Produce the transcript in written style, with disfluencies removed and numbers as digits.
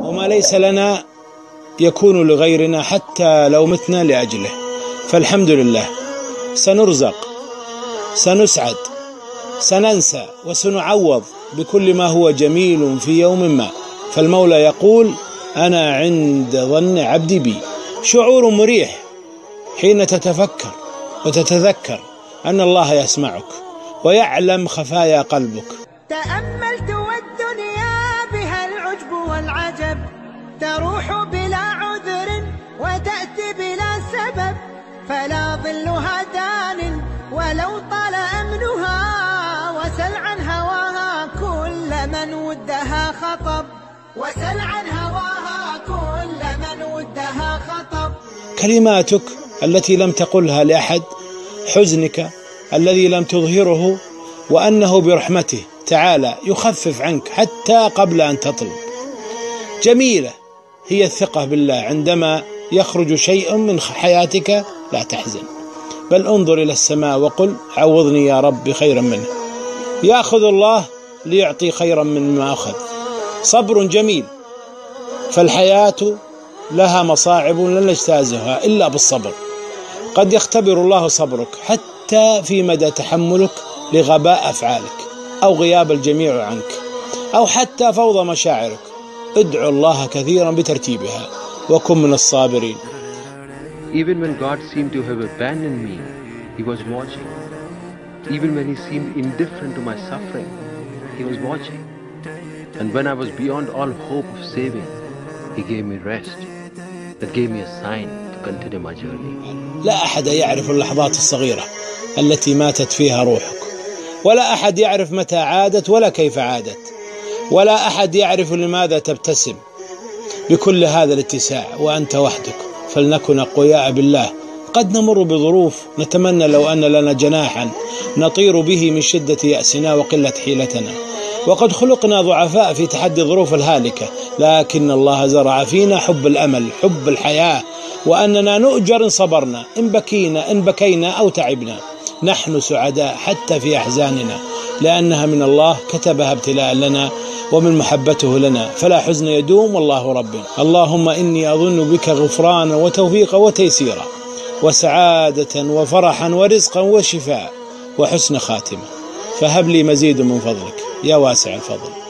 وما ليس لنا يكون لغيرنا حتى لو متنا لأجله. فالحمد لله، سنرزق، سنسعد، سننسى، وسنعوض بكل ما هو جميل في يوم ما. فالمولى يقول: أنا عند ظن عبدي بي. شعور مريح حين تتفكر وتتذكر أن الله يسمعك ويعلم خفايا قلبك. تأملت والدنيا بها العجب والعجب، تروح بلا عذر وتأتي بلا سبب، فلا ظلها دان ولو طال أمنها، وسل عن هواها كل من ودها خطب، وسل عن هواها كل من ودها خطب. كلماتك التي لم تقلها لأحد، حزنك الذي لم تظهره، وأنه برحمته تعالى يخفف عنك حتى قبل أن تطلب. جميلة هي الثقة بالله عندما يخرج شيء من حياتك. لا تحزن، بل انظر إلى السماء وقل: عوضني يا رب خيرا منه. يأخذ الله ليعطي خيرا مما أخذ. صبر جميل، فالحياة لها مصاعب لن نجتازها إلا بالصبر. قد يختبر الله صبرك حتى في مدى تحملك لغباء أفعالك أو غياب الجميع عنك أو حتى فوضى مشاعرك. ادعو الله كثيرا بترتيبها وكن من الصابرين. Even when God seemed to have abandoned me, He was watching. Even when He seemed indifferent to my suffering, He was watching. And when I was beyond all hope of saving, He gave me rest. That gave me a sign to continue my journey. لا أحد يعرف اللحظات الصغيرة التي ماتت فيها روحك، ولا أحد يعرف متى عادت ولا كيف عادت، ولا أحد يعرف لماذا تبتسم بكل هذا الاتساع وأنت وحدك. فلنكن أقوياء بالله. قد نمر بظروف نتمنى لو أن لنا جناحا نطير به من شدة يأسنا وقلة حيلتنا، وقد خلقنا ضعفاء في تحدي الظروف الهالكة، لكن الله زرع فينا حب الأمل، حب الحياة، وأننا نؤجر إن صبرنا، إن بكينا أو تعبنا. نحن سعداء حتى في أحزاننا، لأنها من الله كتبها ابتلاء لنا ومن محبته لنا، فلا حزن يدوم والله ربنا. اللهم إني أظن بك غفرانا وتوفيقا وتيسيرا وسعادة وفرحا ورزقا وشفاء وحسن خاتمة، فهب لي مزيد من فضلك يا واسع الفضل.